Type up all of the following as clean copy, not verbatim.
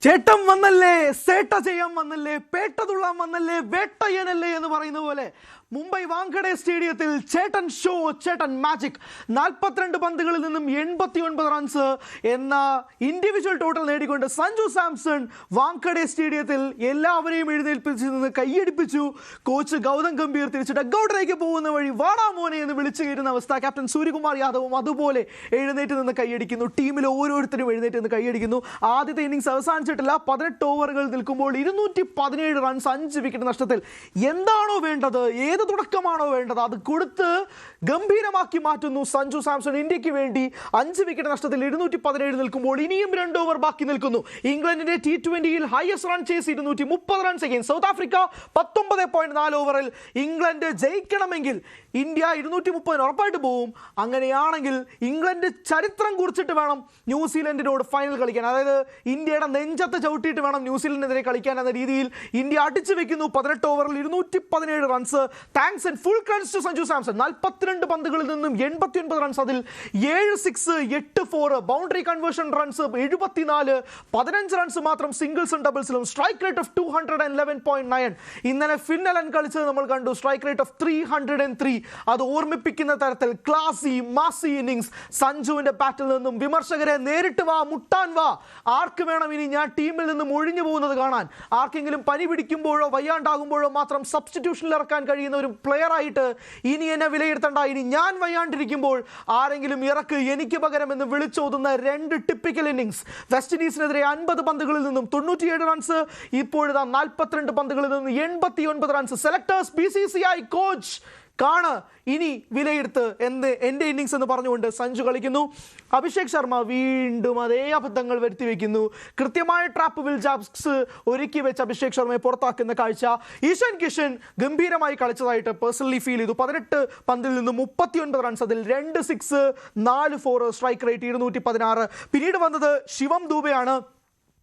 ചേട്ടൻ വന്നല്ലേ, സേട്ട ചെയ്യാൻ വന്നല്ലേ, പേട്ട തുള്ളാൻ വന്നല്ലേ, വേട്ടയ്യനല്ലേ എന്ന് പറയുന്ന പോലെ മുംബൈ വാങ്കഡെ സ്റ്റേഡിയത്തിൽ ചേട്ടൻ ഷോ, ചേട്ടൻ മാജിക്. 42 പന്തുകളിൽ നിന്നും 89 റൺസ് എന്ന ഇൻഡിവിജ്വൽ ടോട്ടൽ നേടിക്കൊണ്ട് സഞ്ജു സാംസൺ വാങ്കഡെ സ്റ്റേഡിയത്തിൽ എല്ലാവരെയും എഴുന്നേൽപ്പിച്ച് നിന്ന് കൈയടിപ്പിച്ചു. കോച്ച് ഗൗതം ഗംഭീർ തിരിച്ച് ഡഗ്ഔട്ടിലേക്ക് പോകുന്ന വഴി വാടാ മോനെ എന്ന് വിളിച്ചു കയറുന്ന അവസ്ഥ. ക്യാപ്റ്റൻ സൂര്യകുമാർ യാദവും അതുപോലെ എഴുന്നേറ്റ് നിന്ന് കൈയടിക്കുന്നു. ടീമിൽ ഓരോരുത്തരും എഴുന്നേറ്റ് നിന്ന് കൈയടിക്കുന്നു. ആദ്യത്തെ ഇന്നിംഗ്സ് അവസാനിച്ചിട്ടില്ല. 18 ഓവറുകൾ നിൽക്കുമ്പോൾ 217 റൺസ്, 5 വിക്കറ്റ് നഷ്ടത്തിൽ. എന്താണോ വേണ്ടത്, ഏത് തുടക്കമാണോ വേണ്ടത്, അത് കൊടുത്ത് ഗംഭീരമാക്കി മാറ്റുന്നു സഞ്ജു സാംസൺ. ഇന്ത്യക്ക് വേണ്ടി 5 വിക്കറ്റ് നഷ്ടത്തിൽ 217 നിൽക്കുമ്പോൾ ഇനിയും 2 ഓവർ ബാക്കി നിൽക്കുന്നു. ഇംഗ്ലണ്ടിന്റെ T20യിൽ highest run chase 230 runs against South Africa. 19.4 ഓവറിൽ ഇംഗ്ലണ്ട് ജയിക്കണമെങ്കിൽ ഇന്ത്യ 230 ഉറപ്പായിട്ട് പോവും. അങ്ങനെയാണെങ്കിൽ ഇംഗ്ലണ്ട് ചരിത്രം കുറിച്ചിട്ട് വേണം ന്യൂസിലൻഡിനോട് ഫൈനൽ കളിക്കാൻ. അതായത് ഇന്ത്യയുടെ നെഞ്ചത്ത് ചവിട്ടിയിട്ട് വേണം ന്യൂസിലൻഡിനെതിരെ കളിക്കാൻ എന്ന രീതിയിൽ ഇന്ത്യ അടിച്ചു വെക്കുന്നു. 18 ഓവറിൽ 217 runs. Thanks and full credit to Sanju Samson. 42 പന്തുകളിൽ നിന്നും 89 റൺസ്, അതിൽ 7 6, 8 4, ബൗണ്ടറി കൺവേർഷൻ റൺസ് 74, 15 റൺസ് മാത്രം സിംഗിൾസും ഡബിൾസിലും. Strike rate of 211.9. ഇന്നലെ ഫിന്നലൻ കളിച്ചത് നമ്മൾ കണ്ടു, സ്ട്രൈക്ക് റേറ്റ് ഓഫ് 303. അത് ഓർമ്മിപ്പിക്കുന്ന തരത്തിൽ ക്ലാസി മാസി ഇന്നിംഗ്സ് സഞ്ജുവിന്റെ ബാറ്റിൽ നിന്നും. വിമർശകരെ നേരിട്ട് വാ, മുട്ടാൻ വാ, ആർക്ക് വേണം ഇനി ഞാൻ ടീമിൽ നിന്നും ഒഴിഞ്ഞു പോകുന്നത് കാണാൻ? ആർക്കെങ്കിലും പനി പിടിക്കുമ്പോഴോ വയ്യാണ്ടാകുമ്പോഴോ മാത്രം സബ്സ്റ്റിറ്റ്യൂഷനിൽ ഇറക്കാൻ കഴിയുന്ന ഒരു പ്ലെയർ ആയിട്ട് ഇനി എന്നെ വിലയിരുത്തണ്ട. ഇനി ഞാൻ വയ്യാണ്ടിരിക്കുമ്പോൾ ആരെങ്കിലും ഇറക്ക് എനിക്ക് പകരം എന്ന് വിളിച്ചോതുന്ന 2 ടിപ്പിക്കൽ ഇന്നിംഗ്സ്. വെസ്റ്റ് ഇൻഡീസിനെതിരെ 50 പന്തുകളിൽ നിന്നും 97 റൺസ്. ഇപ്പോഴിതാ 42 പന്തുകളിൽ നിന്നും 89 റൺസ്. സെലക്ടേഴ്സ്, BCCI കോച്ച് കാണ് ഇനി വിലയിരുത്ത് എന്ന് എൻ്റെ ഇന്നിങ്സ് എന്ന് പറഞ്ഞുകൊണ്ട് സഞ്ജു കളിക്കുന്നു. അഭിഷേക് ശർമ്മ വീണ്ടും അതേ അബദ്ധങ്ങൾ വരുത്തി വയ്ക്കുന്നു. കൃത്യമായ ട്രാപ്പ് വിൽ ജാബ്സ് ഒരുക്കി വെച്ച് അഭിഷേക് ശർമ്മയെ പുറത്താക്കുന്ന കാഴ്ച. ഈശാൻ കിഷൻ ഗംഭീരമായി കളിച്ചതായിട്ട് പേഴ്സണലി ഫീൽ ചെയ്തു. 18 പന്തിൽ നിന്നും 39 റൺസ്, അതിൽ 2 6, 4 4, സ്ട്രൈക്ക് റേറ്റ് 216. പിന്നീട് വന്നത് ശിവം ദൂബെയാണ്.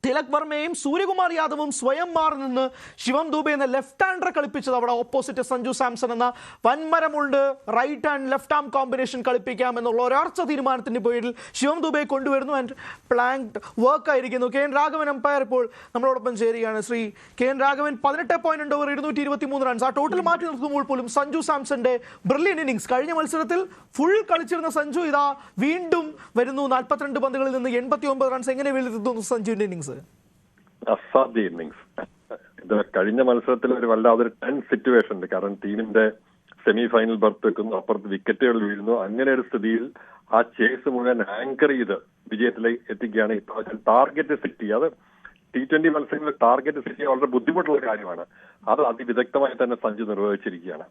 തിലക് വർമ്മയും സൂര്യകുമാർ യാദവും സ്വയം മാറി നിന്ന് ശിവം ദൂബെ എന്ന ലെഫ്റ്റ് ഹാൻഡറെ കളിപ്പിച്ചത് അവിടെ ഓപ്പോസിറ്റ് സഞ്ജു സാംസൺ എന്ന വൻമരമുണ്ട് right and left arm combination കളിപ്പിക്കാം എന്നുള്ള ഒരാഴ്ച തീരുമാനത്തിന്റെ പേരിൽ ശിവം ദൂബെ കൊണ്ടുവരുന്നു. ആൻഡ് പ്ലാങ്ഡ് വർക്ക് ആയിരിക്കുന്നു. കെ എൻ രാഘവൻ എംപയർ ഇപ്പോൾ നമ്മളോടൊപ്പം ചേരുകയാണ്. Shri K N Raghavan, 18.2 over 223 runs. ആ ടോട്ടൽ മാറ്റി നിർത്തുമ്പോൾ പോലും സഞ്ജു സാംസന്റെ ബ്രില്യൻ ഇന്നിംഗ്സ്. കഴിഞ്ഞ മത്സരത്തിൽ ഫുൾ കളിച്ചിരുന്ന സഞ്ജു ഇതാ വീണ്ടും വരുന്നു. 42 പന്തുകളിൽ നിന്ന് 89 റൺസ്. എങ്ങനെ വിലയിരുത്തുന്നു സഞ്ജുവിന്റെ ഇന്നിംഗ്സ്? അസാധ്യ ഇന്നിങ്സ്. ഇത് കഴിഞ്ഞ മത്സരത്തിൽ ഒരു വല്ലാതൊരു ടെൻസ് സിറ്റുവേഷൻ ഉണ്ട്. കാരണം ടീമിന്റെ സെമി ഫൈനൽ ബർത്ത് വെക്കുന്നു, അപ്പുറത്ത് വിക്കറ്റുകൾ വീഴുന്നു. അങ്ങനെ ഒരു സ്ഥിതിയിൽ ആ ചേസ് മുഴുവൻ ആങ്കർ ചെയ്ത് വിജയത്തിലേക്ക് എത്തിക്കുകയാണ്. ഇപ്രാവശ്യം ടാർഗറ്റ് സെറ്റ് ചെയ്യുക, അത് T20 മത്സരങ്ങളിൽ ടാർഗറ്റ് സെറ്റ് ചെയ്യാൻ വളരെ ബുദ്ധിമുട്ടുള്ള കാര്യമാണ്. അത് അതിവിദഗ്ധമായി തന്നെ സഞ്ജു നിർവഹിച്ചിരിക്കുകയാണ്.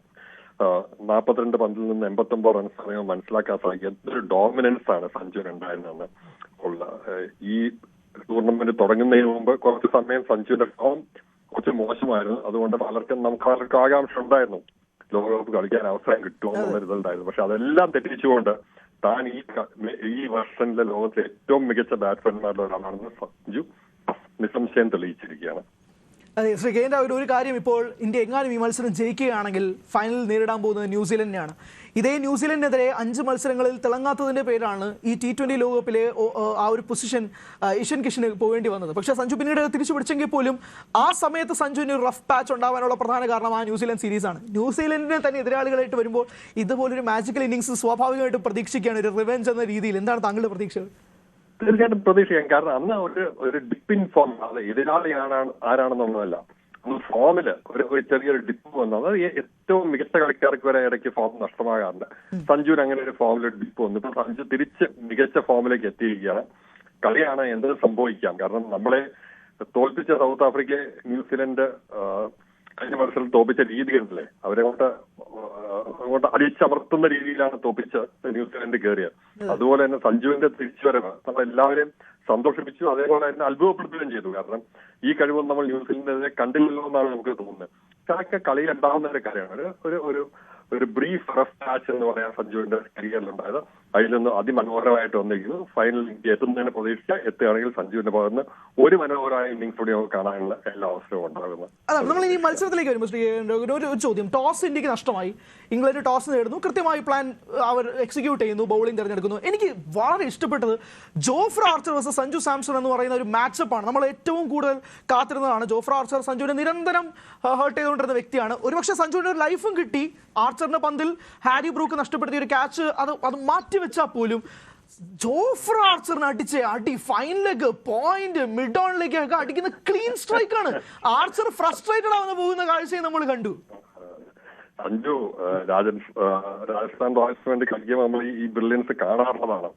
42 പന്തിൽ നിന്ന് 89 റൺസ് പറയുമ്പോൾ മനസ്സിലാക്കാൻ സാധിക്കും എന്തൊരു ഡോമിനൻസ് ആണ് സഞ്ജുവിന് ഉണ്ടായിരുന്നെന്ന് ഉള്ള. ഈ ടൂർണമെന്റ് തുടങ്ങുന്നതിന് മുമ്പ് കുറച്ച് സമയം സഞ്ജുവിന്റെ ഫോം കുറച്ച് മോശമായിരുന്നു. അതുകൊണ്ട് നമുക്ക് പലർക്കും ആകാംക്ഷ ഉണ്ടായിരുന്നു ലോകകപ്പ് കളിക്കാൻ അവസരം കിട്ടുമോ എന്നുള്ള റിസൾട്ടായിരുന്നു. പക്ഷെ അതെല്ലാം തെറ്റിച്ചുകൊണ്ട് താൻ ഈ വർഷത്തിലെ ലോകത്തിലെ ഏറ്റവും മികച്ച ബാറ്റ്സ്മാൻമാരിൽ ഒരാളാണെന്ന് സഞ്ജു നിസ്സംശയം തെളിയിച്ചിരിക്കുകയാണ്. അതെ ശ്രീ കെ എൻ രാഘവൻ, ഒരു കാര്യം, ഇപ്പോൾ ഇന്ത്യ എങ്ങാനും ഈ മത്സരം ജയിക്കുകയാണെങ്കിൽ ഫൈനലിൽ നേരിടാൻ പോകുന്നത് ന്യൂസിലൻഡിനെയാണ്. ഇതേ ന്യൂസിലൻഡിനെതിരെ 5 മത്സരങ്ങളിൽ തിളങ്ങാത്തതിന്റെ പേരാണ് ഈ T20 ലോകകപ്പിലെ ആ ഒരു പൊസിഷൻ ഈശാൻ കിഷന് പോകേണ്ടി വന്നത്. പക്ഷേ സഞ്ജു പിന്നീട് തിരിച്ചു പിടിച്ചെങ്കിൽ പോലും ആ സമയത്ത് സഞ്ജുവിന് ഒരു റഫ് പാച്ച് ഉണ്ടാവാനുള്ള പ്രധാന കാരണം ആ ന്യൂസിലൻഡ് സീരീസാണ്. ന്യൂസിലൻഡിനെ തന്നെ എതിരാളികളായിട്ട് വരുമ്പോൾ ഇതുപോലൊരു മാജിക്കൽ ഇന്നിംഗ്സ് സ്വാഭാവികമായിട്ടും പ്രതീക്ഷിക്കുകയാണ്, ഒരു റിവെഞ്ച് എന്ന രീതിയിൽ. എന്താണ് താങ്കളുടെ പ്രതീക്ഷകൾ? തീർച്ചയായിട്ടും പ്രതീക്ഷിക്കാം. കാരണം അന്ന് ഒരു ഡിപ്പ് ഇൻ ഫോം, അത് എതിരാളി ആരാണെന്നുള്ളതല്ല, ഫോമില് ഒരു ചെറിയൊരു ഡിപ്പ് വന്നു. അത് ഏറ്റവും മികച്ച കളിക്കാർക്ക് വരെ ഇടയ്ക്ക് ഫോം നഷ്ടമാകാറുണ്ട്. സഞ്ജുവിന് അങ്ങനെ ഒരു ഫോമിലൊരു ഡിപ്പ് വന്നു. ഇപ്പൊ സഞ്ജു തിരിച്ച് മികച്ച ഫോമിലേക്ക് എത്തിയിരിക്കുകയാണ്. കളിയാണ് എന്ത് സംഭവിക്കാം. കാരണം നമ്മളെ തോൽപ്പിച്ച സൗത്ത് ആഫ്രിക്കയെ ന്യൂസിലൻഡ് കഴിഞ്ഞ മത്സരം തോപ്പിച്ച രീതി കണ്ടില്ലേ, അവരെ അങ്ങോട്ട് അടിച്ചമർത്തുന്ന രീതിയിലാണ് തോപ്പിച്ച് ന്യൂസിലൻഡ് കയറിയത്. അതുപോലെ തന്നെ സഞ്ജുവിന്റെ തിരിച്ചുവരവ് നമ്മളെല്ലാവരെയും സന്തോഷിപ്പിച്ചു, അതേപോലെ തന്നെ അത്ഭുതപ്പെടുത്തുകയും ചെയ്തു. കാരണം ഈ കഴിവൊന്നും നമ്മൾ ന്യൂസിലൻഡിനെതിരെ കണ്ടില്ലല്ലോ എന്നാണ് നമുക്ക് തോന്നുന്നത്. അതൊക്കെ കളിയിൽ ഉണ്ടാകുന്ന ഒരു കാര്യമാണ്. ഒരു ബ്രീഫ് റഫ് മാച്ച് എന്ന് പറയാൻ സഞ്ജുവിന്റെ കരിയറിലുണ്ടായത്. അതിൽ നിന്ന് അതിമനോഹരമായിട്ട് വന്നിരിക്കുന്നു. ഫൈനൽ ഇന്ത്യ എത്തുന്നതിന് പ്രതീക്ഷിച്ച എത്തുകയാണെങ്കിൽ സഞ്ജുവിന്റെ ഭാഗത്ത് ഒരു മനോഹരമായ ഇന്നിംഗ്സ് കൂടി നമുക്ക് കാണാനുള്ള എല്ലാ അവസരവും ഉണ്ടാകുന്നത്. അതാണ് നമ്മൾ ഈ മത്സരത്തിലേക്ക് വരുമ്പോൾ ശ്രീ ഒരു ചോദ്യം. ടോസ് ഇന്ത്യക്ക് നഷ്ടമായി, ഇംഗ്ലണ്ട് ടോസ് നേടുന്നു, കൃത്യമായി പ്ലാൻ അവർ എക്സിക്യൂട്ട് ചെയ്യുന്നു, ബൗളിംഗ് തിരഞ്ഞെടുക്കുന്നു. എനിക്ക് വളരെ ഇഷ്ടപ്പെട്ടത് Jofra archer versus Sanju Samson എന്ന് പറയുന്ന ഒരു മാച്ചപ്പാണ്. നമ്മൾ ഏറ്റവും കൂടുതൽ കാത്തിരുന്നതാണ്. ജോഫ്ര ആർച്ചർ സഞ്ജുവിനെ നിരന്തരം ഹേർട്ട് ചെയ്തുകൊണ്ടിരുന്ന വ്യക്തിയാണ്. ഒരുപക്ഷെ സഞ്ജുവിന് ഒരു ലൈഫും കിട്ടി. ആർച്ചറിന്റെ പന്തിൽ ഹാരി ബ്രൂക്ക് നഷ്ടപ്പെടുത്തിയ ഒരു ക്യാച്ച് അത് മാറ്റിവെച്ചാൽ പോലും ജോഫ്ര ആർച്ചറിന് അടിച്ച അടി, ഫൈൻ ലെഗ്, പോയിന്റ്, മിഡ് ഓണിലേക്കൊക്കെ അടിക്കുന്ന ക്ലീൻ സ്ട്രൈക്ക് ആണ്. ആർച്ചർ ഫ്രസ്ട്രേറ്റഡ് ആവുന്ന പോകുന്ന കാഴ്ചയെ നമ്മൾ കണ്ടു. സഞ്ജു രാജസ്ഥാൻ റോയൽസിന് വേണ്ടി കളിക്കുമ്പോൾ നമ്മൾ ഈ ബ്രില്യൻസ് കാണാറുള്ളതാണ്.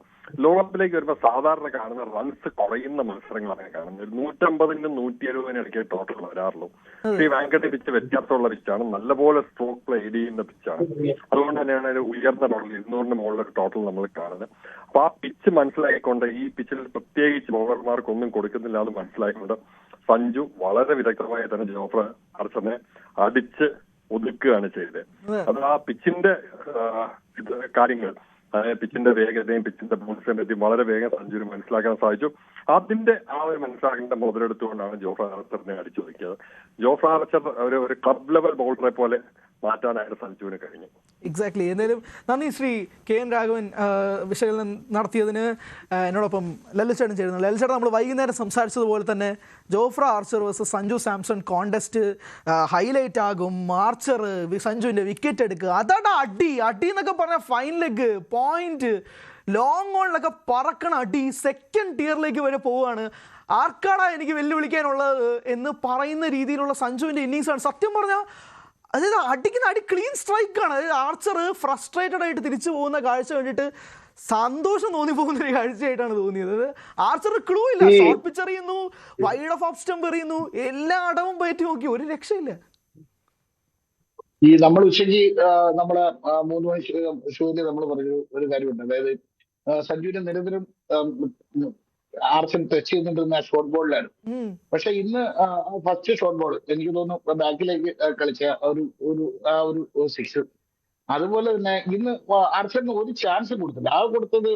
ലോകകപ്പിലേക്ക് വരുമ്പോൾ സാധാരണ കാണുന്ന റൺസ് കുറയുന്ന മത്സരങ്ങളാണ് കാണുന്നത്. 150-നും 170-നും ഇടയ്ക്ക് ടോട്ടൽ വരാറുള്ളൂ. ഈ വാങ്കഡെ പിച്ച് വ്യത്യാസമുള്ള പിച്ചാണ്, നല്ലപോലെ സ്ട്രോക്ക് പ്ലേ ചെയ്യുന്ന പിച്ചാണ്. അതുകൊണ്ട് തന്നെയാണ് ഒരു ഉയർന്ന ടോട്ടൽ 200-ന് മുകളിലൊരു ടോട്ടൽ നമ്മൾ കാണുന്നത്. അപ്പൊ ആ പിച്ച് മനസ്സിലാക്കിക്കൊണ്ട്, ഈ പിച്ചിൽ പ്രത്യേകിച്ച് ബോളർമാർക്കൊന്നും കൊടുക്കുന്നില്ല എന്ന് മനസ്സിലാക്കിക്കൊണ്ട് സഞ്ജു വളരെ വിദഗ്ധമായി തന്നെ ജോഫ്ര ആർച്ചറിനെ അടിച്ച് ഒതുക്കുകയാണ് ചെയ്തത്. അത് ആ പിച്ചിന്റെ കാര്യങ്ങൾ, അതായത് പിച്ചിന്റെ വേഗതയും പിച്ചിന്റെ ബോൾസിനെ പറ്റി വളരെ വേഗം സഞ്ജുവിന് മനസ്സിലാക്കാൻ സാധിച്ചു. അതിന്റെ ആ ഒരു മനസ്സിലാക്കേണ്ട മുതലെടുത്തുകൊണ്ടാണ് ജോഫ്ര ആർച്ചറിനെ അടിച്ചൊതുക്കിയത്. ജോഫ്ര ആർച്ചർ ഒരു ക്ലബ് ലെവൽ ബൗളറെ പോലെ മാറ്റാനായിട്ട് സഞ്ജുവിന് കഴിഞ്ഞു. എക്സാക്ട്ലി. എന്തായാലും നന്ദി ശ്രീ കെ എൻ രാഘവൻ വിശകലനം നടത്തിയതിന്. എന്നോടൊപ്പം ലലിച്ചേട്ടൻ ചേരുന്നു. ലലിച്ചേട്ടൻ, നമ്മൾ വൈകുന്നേരം സംസാരിച്ചതുപോലെ തന്നെ Jofra archer versus Sanju Samson contest highlight ആകും. ആർച്ചർ സഞ്ജുവിന്റെ വിക്കറ്റ് എടുക്കുക, അതാണ് അടി എന്നൊക്കെ പറഞ്ഞ ഫൈൻ ലെഗ്, പോയിന്റ്, ലോങ് ഓണിലൊക്കെ പറക്കണ അടി സെക്കൻഡ് ടിയറിലേക്ക് വരെ പോവുകയാണ്. ആർക്കാടാ എനിക്ക് വെല്ലുവിളിക്കാനുള്ളത് എന്ന് പറയുന്ന രീതിയിലുള്ള സഞ്ജുവിന്റെ ഇന്നിങ്സ് ആണ്. സത്യം പറഞ്ഞാൽ അതായത് അടിക്കുന്ന അടി ക്ലീൻ സ്ട്രൈക്കാണ്. അതായത് ആർച്ചർ ഫ്രസ്ട്രേറ്റഡ് ആയിട്ട് തിരിച്ചു പോകുന്ന കാഴ്ച കണ്ടിട്ട് സന്തോഷം തോന്നിപ്പോകുന്ന ഒരു കാഴ്ചയായിട്ടാണ് തോന്നിയത്. ആർച്ചർ ക്ലൂ ഇല്ല, ഷോർട്ട് പിച്ച് എറിയുന്നു, വൈഡ് ഓഫ് സ്റ്റംപ് എറിയുന്നു, എല്ലാ അടവും പറ്റി നോക്കി, ഒരു രക്ഷയില്ല. ഈ നമ്മൾ ഉച്ചയ്ക്ക് നമ്മളെ 3 മണി ഷോയിൽ നമ്മൾ പറഞ്ഞ ഒരു കാര്യമുണ്ട്. അതായത് സഞ്ജുവിനെ നിരന്തരം ആർച്ചർ ടച്ച് ചെയ്യുന്നുണ്ടെന്ന ഷോർട്ട് ബോളിലാണ്. പക്ഷെ ഇന്ന് ഫസ്റ്റ് ഷോർട്ട് ബോൾ എനിക്ക് തോന്നുന്നു ബാക്കിലേക്ക് കളിച്ച ഒരു സിക്സ്. അതുപോലെ തന്നെ ഇന്ന് ആർച്ചറിന് ഒരു ചാൻസ് കൊടുത്തില്ല. കൊടുത്തത്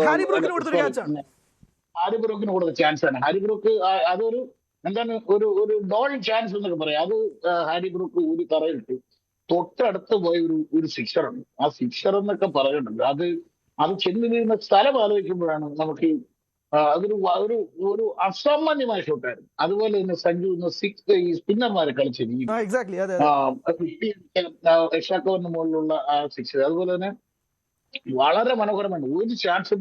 ഹാരി ബ്രൂക്കിന് കൊടുത്ത ചാൻസ് ആണ്. ഹാരി ബ്രൂക്ക് അതൊരു എന്താണ് ഒരു ഡോൾ ചാൻസ് എന്നൊക്കെ പറയാം. അത് ഹാരി ബ്രൂക്ക് ഒരു തറയിട്ട് തൊട്ടടുത്ത് പോയ ഒരു സിക്സറുണ്ട്. ആ സിക്സർ എന്നൊക്കെ പറയുന്നുണ്ട്. അത് ചെന്ന് വീഴുന്ന സ്ഥലം ആലോചിക്കുമ്പോഴാണ് നമുക്ക് അതൊരു അസാമാന്യമായ ഷോട്ടായിരുന്നു. അതുപോലെ തന്നെ സഞ്ജു ഈ സ്പിന്നർമാരെ കളിച്ച രീതി, ഷാക്കോറിന് മുകളിലുള്ള ആ സിക്സ്, അതുപോലെ തന്നെ വളരെ മനോഹരമാണ്. ഒരു ചാൻസും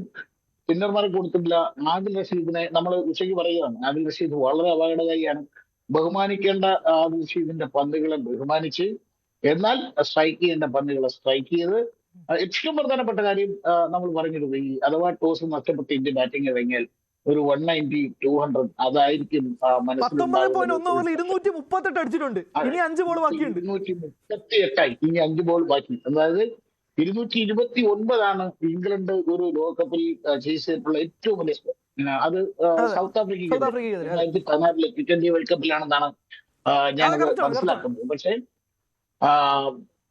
സ്പിന്നർമാരെ കൊടുത്തിട്ടില്ല. ആദിൽ റഷീദിനെ നമ്മൾ ഉച്ചയ്ക്ക് പറയുകയാണ്. ആദിൽ റഷീദ് വളരെ അപകടകാരിയാണ്. ബഹുമാനിക്കേണ്ട ആദിൽ റഷീദിന്റെ പന്തുകളെ ബഹുമാനിച്ച്, എന്നാൽ സ്ട്രൈക്ക് ചെയ്യേണ്ട പന്തുകളെ സ്ട്രൈക്ക് ചെയ്ത്, ഏറ്റവും പ്രധാനപ്പെട്ട കാര്യം നമ്മൾ പറഞ്ഞിരുന്നു, ഈ അഥവാ ടോസ് നഷ്ടപ്പെട്ട് ഇന്ത്യ ബാറ്റിംഗ് ഇറങ്ങിയാൽ ഒരു 190, 200 അതായിരിക്കും മനസ്സിലുണ്ടാവുന്നത്. 238 അടിച്ചിട്ടുണ്ട്, ഇനി 5 ബോൾ ബാക്കിയുണ്ട്. 238 ഇനി 5 ബോൾ ബാക്കി. അതായത് 229 ഇംഗ്ലണ്ട് ഒരു ലോകകപ്പിൽ ചേസ് ചെയ്തിട്ടുള്ള ഏറ്റവും വലിയ സ്കോർ. അത് സൗത്ത് ആഫ്രിക്കയ്ക്ക് 2016 T20 വേൾഡ് കപ്പിലാണെന്നാണ് ഞാൻ മനസ്സിലാക്കുന്നത്. പക്ഷേ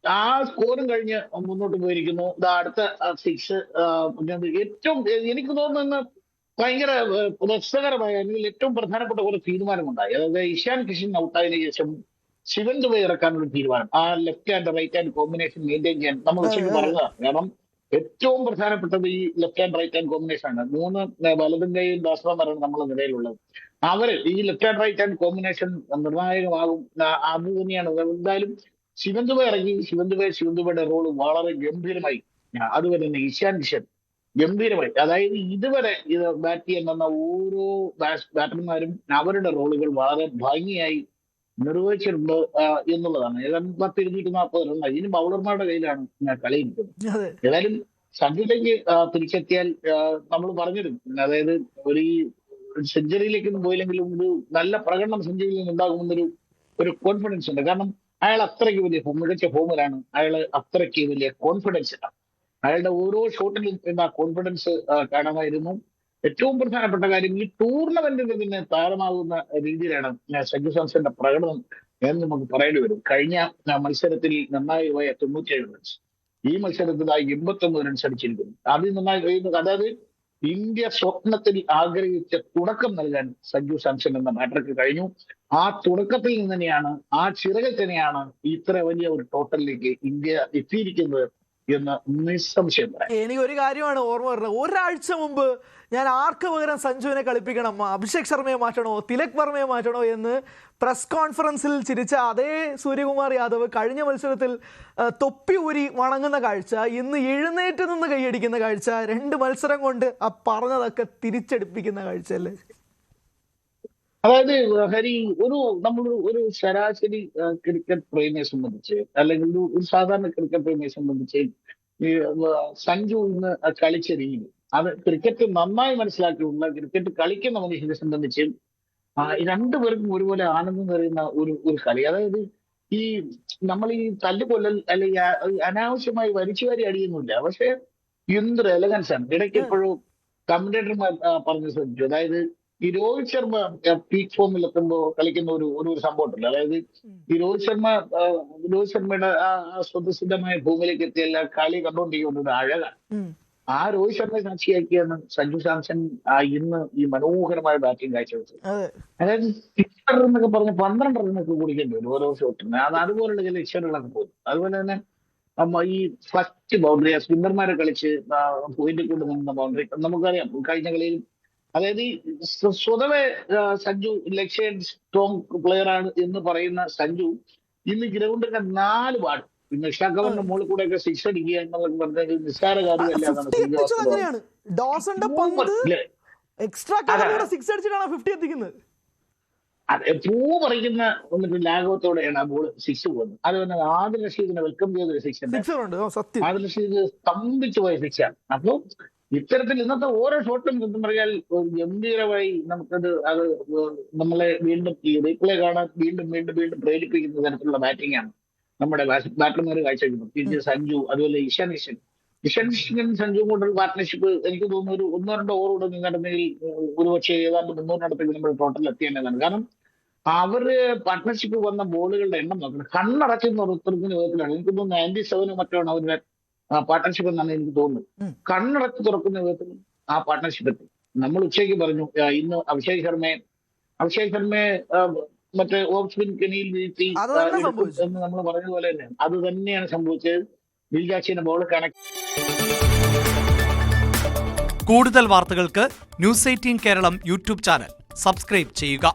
ആ സ്കോറും കഴിഞ്ഞ് മുന്നോട്ട് പോയിരിക്കുന്നു. അടുത്ത സിക്സ് ഏറ്റവും എനിക്ക് തോന്നുന്ന ഭയങ്കര രസകരമായ, അല്ലെങ്കിൽ ഏറ്റവും പ്രധാനപ്പെട്ട ഒരു തീരുമാനമുണ്ടായി. അതായത് ഇഷാൻ കിഷൻ ഔട്ടായതിനു ശേഷം ശിവൻ ദുബൈ ഇറക്കാനുള്ള തീരുമാനം, ആ left hand right hand combination maintain ചെയ്യാൻ നമ്മൾ ഉച്ചയ്ക്ക് പറഞ്ഞതാണ്. കാരണം ഏറ്റവും പ്രധാനപ്പെട്ടത് ഈ left hand right hand combination ആണ്. 3 വലതും കൈയും ബാറ്റ്സ്മാൻമാരാണ് നമ്മുടെ നിലയിലുള്ളത്. അവര് ഈ left hand right hand combination നിർണായകമാകും. അത് തന്നെയാണ്. എന്തായാലും ശിവൻ ദുബൈ ഇറങ്ങി. ശിവൻ ദുബൈയുടെ റോള് വളരെ ഗംഭീരമായി. അതുപോലെ തന്നെ ഇഷാൻ കിഷൻ ഗംഭീരമായി. അതായത് ഇതുവരെ ഇത് ബാറ്റ് ചെയ്യാൻ വന്ന ഓരോ ബാറ്റർമാരും അവരുടെ റോളുകൾ വളരെ ഭംഗിയായി നിർവഹിച്ചിട്ടുണ്ട് എന്നുള്ളതാണ്. ഏതാണ്ട് 240 റൺ ഇനി ബൗളർമാരുടെ കയ്യിലാണ് കളി ഇരിക്കുന്നത്. ഏതായാലും സഞ്ജുവിലേക്ക് തിരിച്ചെത്തിയാൽ നമ്മൾ പറഞ്ഞിരുന്നു, അതായത് ഒരു സെഞ്ചുറിയിലേക്കൊന്നും പോയില്ലെങ്കിലും ഒരു നല്ല പ്രകടനം സഞ്ജുവിൽ നിന്നുണ്ടാകുമെന്നൊരു കോൺഫിഡൻസ് ഉണ്ട്. കാരണം അയാൾ അത്രയ്ക്ക് വലിയ മികച്ച ഫോമിലാണ്. അയാൾ അത്രയ്ക്ക് വലിയ കോൺഫിഡൻസ് ആണ്. അയാളുടെ ഓരോ ഷോട്ടിലും ആ കോൺഫിഡൻസ് കാണാമായിരുന്നു. ഏറ്റവും പ്രധാനപ്പെട്ട കാര്യം, ഈ ടൂർണമെന്റിന് പിന്നെ താരമാകുന്ന രീതിയിലാണ് സഞ്ജു സാംസന്റെ പ്രകടനം എന്ന് നമുക്ക് പറയേണ്ടി വരും. കഴിഞ്ഞ മത്സരത്തിൽ നിർണായകമായ 97 റൺസ്, ഈ മത്സരത്തിൽ 89 റൺസ് അടിച്ചിരിക്കുന്നു. അതിൽ നന്നായി കഴിയുന്നത്, അതായത് ഇന്ത്യ സ്വപ്നത്തിൽ ആഗ്രഹിച്ച തുടക്കം നൽകാൻ സഞ്ജു സാംസൺ എന്ന ബാറ്റർക്ക് കഴിഞ്ഞു. ആ തുടക്കത്തിൽ നിന്ന് തന്നെയാണ്, ആ ചിറകിൽ തന്നെയാണ് ഇത്ര വലിയ ഒരു ടോട്ടലിലേക്ക് ഇന്ത്യ എത്തിയിരിക്കുന്നത് എന്ന് നിസ്സംശയം പറയാം. എനിക്ക് ഒരു കാര്യമാണ് ഓർമ്മ വരുന്നത്. ഒരാഴ്ച മുമ്പ് ഞാൻ ആർക്ക് പകരം സഞ്ജുവിനെ കളിപ്പിക്കണം, അഭിഷേക് ശർമ്മയെ മാറ്റണോ തിലക് വർമ്മയെ മാറ്റണോ എന്ന് പ്രസ് കോൺഫറൻസിൽ ചിരിച്ച അതേ സൂര്യകുമാർ യാദവ് കഴിഞ്ഞ മത്സരത്തിൽ തൊപ്പി ഊരി വണങ്ങുന്ന കാഴ്ച, ഇന്ന് എഴുന്നേറ്റ് നിന്ന് കൈയടിക്കുന്ന കാഴ്ച, 2 മത്സരം കൊണ്ട് ആ പറഞ്ഞതൊക്കെ തിരിച്ചടിപ്പിക്കുന്ന കാഴ്ച അല്ലേ? അതായത് ഹരി, നമ്മൾ ഒരു ശരാശരി ക്രിക്കറ്റ് പ്രേമിയെ സംബന്ധിച്ച്, അല്ലെങ്കിൽ ഒരു സാധാരണ ക്രിക്കറ്റ് പ്രേമിയെ സംബന്ധിച്ച് ഈ സഞ്ജു ഇന്ന് കളിച്ച രീതി, അത് ക്രിക്കറ്റ് നന്നായി മനസ്സിലാക്കിയുള്ള ക്രിക്കറ്റ് കളിക്കുന്ന മനുഷ്യനെ സംബന്ധിച്ച് രണ്ടുപേർക്കും ഒരുപോലെ ആനന്ദം നിറയുന്ന ഒരു കളി. അതായത് ഈ നമ്മൾ ഈ തല്ലുകൊല്ലൽ അല്ലെങ്കിൽ അനാവശ്യമായി വലിച്ചുവാരി അടിയൊന്നുമില്ല, പക്ഷെ എന്തൊരു എലഗൻസ് ആണ്. ഇടയ്ക്ക് എപ്പോഴും കമന്റേറ്റർമാർ പറഞ്ഞു ശ്രദ്ധിച്ചു, അതായത് ഈ രോഹിത് ശർമ്മ പീക്ക് ഫോമിൽ എത്തുമ്പോൾ കളിക്കുന്ന ഒരു സംഭവം ഉണ്ടല്ലോ. അതായത് ഈ രോഹിത് ശർമ്മയുടെ ആ സ്വതസിദ്ധമായ ഭൂമിയിലേക്ക് എത്തിയല്ല കളി കണ്ടുകൊണ്ടിരിക്കുന്ന ഒരു അഴകാണ്. ആ രോഹിത് ശർമ്മയെ സാക്ഷിയാക്കിയാണ് സഞ്ജു സാംസൺ ഇന്ന് ഈ മനോഹരമായ ബാറ്റിംഗ് കാഴ്ചവെച്ചത്. അതായത് 6 എന്നൊക്കെ പറഞ്ഞ് 12 റണ്ണൊക്കെ കുടിക്കേണ്ടി വരും ഓരോ ഷോട്ടിന്. അതുപോലുള്ള ചില ഇഷറുകളൊക്കെ പോകും. അതുപോലെ തന്നെ ഈ ഫസ്റ്റ് ബൗണ്ടറി സ്പിന്നർമാരെ കളിച്ച് പോയിന്റ് കൊണ്ട് നിന്ന ബൗണ്ടറി നമുക്കറിയാം കഴിഞ്ഞ കളിയിൽ. അതായത് ഈ സ്വതവേ സഞ്ജു ലക്ഷ്യ സ്ട്രോങ് പ്ലെയർ ആണ് എന്ന് പറയുന്ന സഞ്ജു ഇന്ന് ഗ്രൗണ്ടിന്റെ 4 വാർഡ് പിന്നെ ഷക്കറിന്റെ മുകളിൽ കൂടെ ഒക്കെ 6 അടിക്കുക എന്നുള്ളത് പറഞ്ഞ നിസ്സാര കാര്യമല്ല. അതെ, പൂ പറിക്കുന്ന എന്നിട്ട് ലാഘവത്തോടെയാണ് ആ ബോൾ 6 പോകുന്നത്. അതുപോലെ ആദിൽ റഷീദിനെ വെൽക്കം ചെയ്തൊരു 6 ആദിൽ റഷീദ് സ്തംഭിച്ചു പോയ 6 ആണ്. അപ്പൊ ഇത്തരത്തിൽ ഇന്നത്തെ ഓരോ ഷോട്ടും സത്യം പറഞ്ഞാൽ ഗംഭീരമായി അത് നമ്മളെ വീണ്ടും ഈ റീപ്ലേ കാണാൻ വീണ്ടും വീണ്ടും വീണ്ടും പ്രേരിപ്പിക്കുന്ന തരത്തിലുള്ള ബാറ്റിംഗ് ആണ് നമ്മുടെ ബാറ്റർമാർ കാഴ്ചവെക്കുന്നത്. തിരിച്ച് സഞ്ജു, അതുപോലെ ഇഷാൻ സഞ്ജുവും കൊണ്ടൊരു പാർട്ട്ണർഷിപ്പ് എനിക്ക് തോന്നുന്നു ഒരു 1-2 ഓവറോടെ നിന്നിരുന്നെങ്കിൽ ഒരുപക്ഷെ ഏതാണ്ട് 300 നമ്മൾ ടോട്ടൽ എത്തിയേണ്ടതാണ്. കാരണം അവര് പാർട്ട്ണർഷിപ്പ് വന്ന ബോളുകളുടെ എണ്ണം നോക്കണം, കണ്ണടച്ചുന്ന ഉത്തരത്തിന് വിധത്തിലാണ്. എനിക്ക് തോന്നുന്നു 97 മറ്റാണ് അവരുടെ പാർട്ട്ണർഷിപ്പ് എന്നാണ് എനിക്ക് തോന്നുന്നത്. കണ്ണടച്ച് തുറക്കുന്ന വിധത്തിൽ ആ പാർട്ട്ണർഷിപ്പ് എത്തി. നമ്മൾ ഉച്ചയ്ക്ക് പറഞ്ഞു ഇന്ന് അഭിഷേക് ശർമ്മയെ മറ്റേ ഓഫ് സ്പിൻ കെണിയിൽ വീഴ്ത്തി എന്ന് നമ്മൾ പറഞ്ഞതുപോലെ തന്നെ അത് തന്നെയാണ് സംഭവിച്ചത്. വിൽജാക്സിന്റെ ബോൾ കണക്ട്. കൂടുതൽ വാർത്തകൾക്ക് News 18 Keralam YouTube channel subscribe ചെയ്യുക.